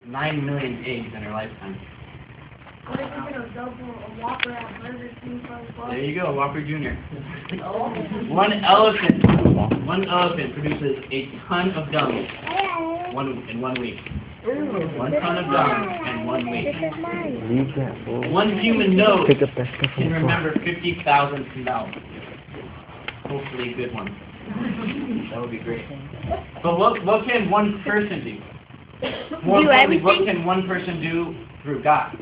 9 million eggs in her lifetime. What if you get a Whopper at Burger King for There you go, Whopper Jr. Oh. One elephant produces a ton of dung in 1 week. 1 ton of dung in 1 week. Leave that bowl. One human nose Pick up that stuff on can the remember 50,000 smells. Hopefully a good one. That would be great. But what can one person do? More importantly, what can one person do through God?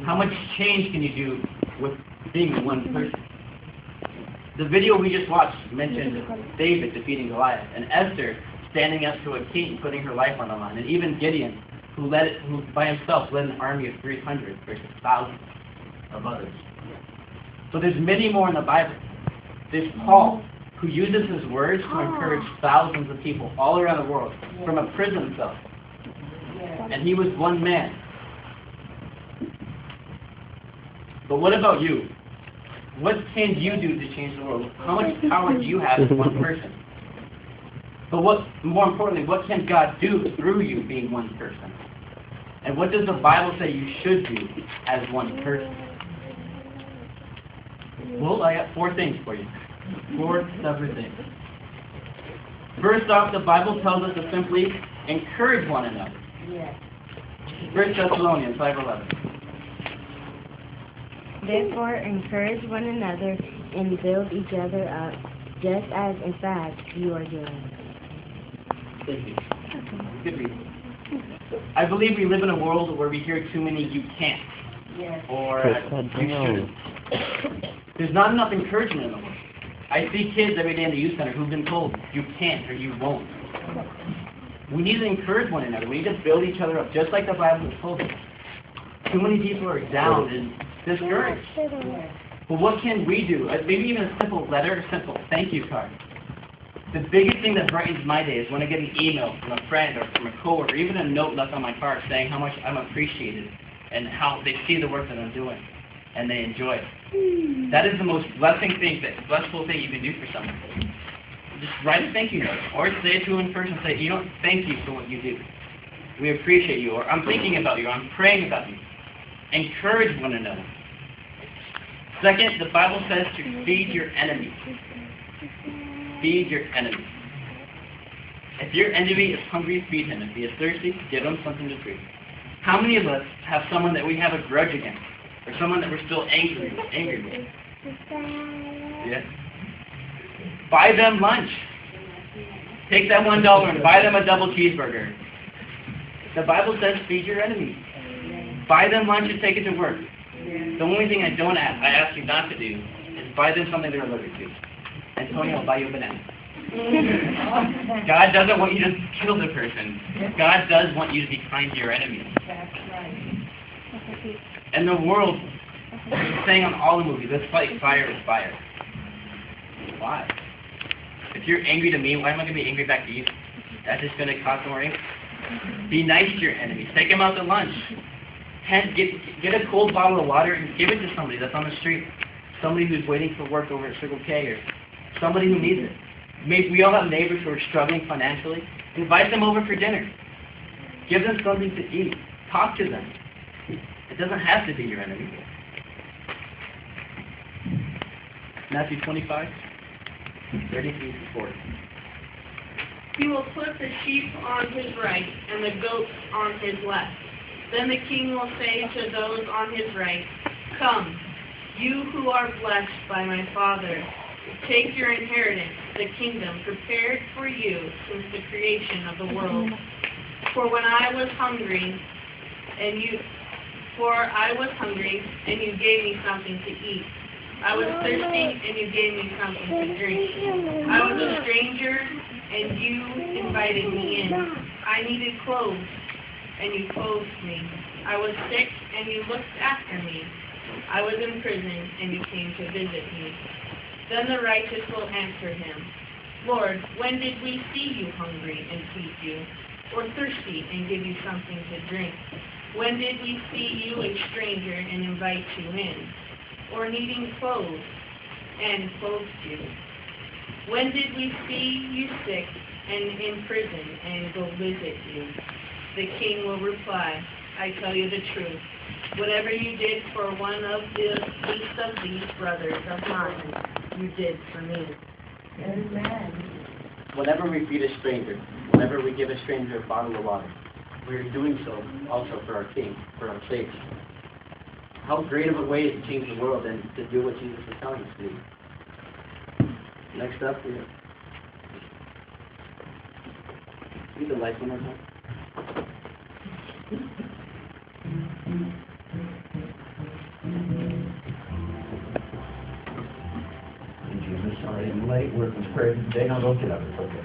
How much change can you do with being one person? The video we just watched mentioned David defeating Goliath, and Esther standing up to a king, putting her life on the line, and even Gideon, who by himself led an army of 300 versus thousands of others. So there's many more in the Bible. There's Paul, who uses his words to encourage thousands of people all around the world from a prison cell. And he was one man. But what about you? What can you do to change the world? How much power do you have as one person? But more importantly, what can God do through you being one person? And what does the Bible say you should do as one person? Well, I got 4 things for you. 4 separate things. First off, the Bible tells us to simply encourage one another. 1 Thessalonians 5:11. Therefore, encourage one another and build each other up, just as, in fact, you are doing. Thank you. Good reading. I believe we live in a world where we hear too many "you can't" or "you shouldn't." There's not enough encouragement in the world. I see kids every day in the youth center who've been told, "you can't" or "you won't." We need to encourage one another. We need to build each other up, just like the Bible has told us. Too many people are down and discouraged. But what can we do? Maybe even a simple letter, a simple thank you card. The biggest thing that brightens my day is when I get an email from a friend or from a coworker, or even a note left on my car saying how much I'm appreciated and how they see the work that I'm doing and they enjoy it. That is the most blessful thing you can do for someone. Just write a thank you note, or say it to them in person. Say, thank you for what you do. We appreciate you, or I'm thinking about you, or I'm praying about you. Encourage one another. Second, the Bible says to feed your enemies. Feed your enemies. If your enemy is hungry, feed him. If he is thirsty, give him something to drink. How many of us have someone that we have a grudge against, or someone that we're still angry with? Yeah. Buy them lunch. Take that $1 and buy them a double cheeseburger. The Bible says feed your enemies. Buy them lunch and take it to work. The only thing I ask you not to do is buy them something they're allergic to. Antonio, I'll buy you a banana. God doesn't want you to kill the person. God does want you to be kind to your enemies. And the world is saying on all the movies, let's fight fire with fire. Why? If you're angry to me, why am I going to be angry back to you? That's just going to cause more anger. Be nice to your enemies. Take them out to lunch. Get a cold bottle of water and give it to somebody that's on the street. Somebody who's waiting for work over at Circle K, or somebody who needs it. Maybe we all have neighbors who are struggling financially. Invite them over for dinner. Give them something to eat. Talk to them. It doesn't have to be your enemy. Matthew 25, 33-40. He will put the sheep on his right and the goats on his left. Then the king will say to those on his right, "Come, you who are blessed by my Father, take your inheritance, the kingdom prepared for you since the creation of the world. For I was hungry, and you gave me something to eat. I was thirsty, and you gave me something to drink. I was a stranger, and you invited me in. I needed clothes, and you clothed me. I was sick, and you looked after me. I was in prison, and you came to visit me." Then the righteous will answer him, "Lord, when did we see you hungry and feed you, or thirsty and give you something to drink? When did we see you a stranger and invite you in, or needing clothes and clothed you? When did we see you sick and in prison and go visit you?" The king will reply, I tell you the truth. Whatever you did for one of the least of these brothers of mine, you did for me. Amen. Whenever we feed a stranger, whenever we give a stranger a bottle of water, we are doing so also for our King, for our Savior. How great of a way to change the world and to do what Jesus is telling us to do. Next up, we have... Read the lights one more time. Jesus, sorry I'm late. Work was crazy today. Now don't get up. It's okay.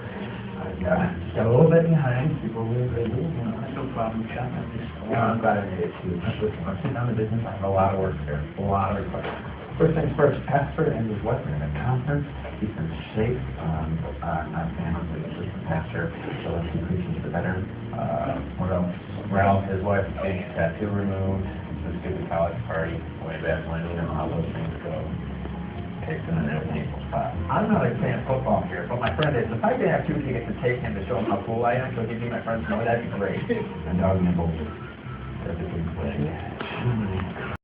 I got a little bit behind. People were really, no problem. I'm glad I made it too. Listen, I'm sitting on the business. I have a lot of work here. A lot of requests. First things first, Pastor and his wife are in a conference. He's been safe on family with assistant pastor. So let's increase the better. What else? Ralph, his wife, is getting a tattoo removed. This is the college party. Way back when, you know how those things go. Taking an airplane. I'm not a fan of football here, but my friend is. If I could have two tickets to take him to show him how cool I am, so give me my friends know, that'd be great. And dog nibbles. Everything's way.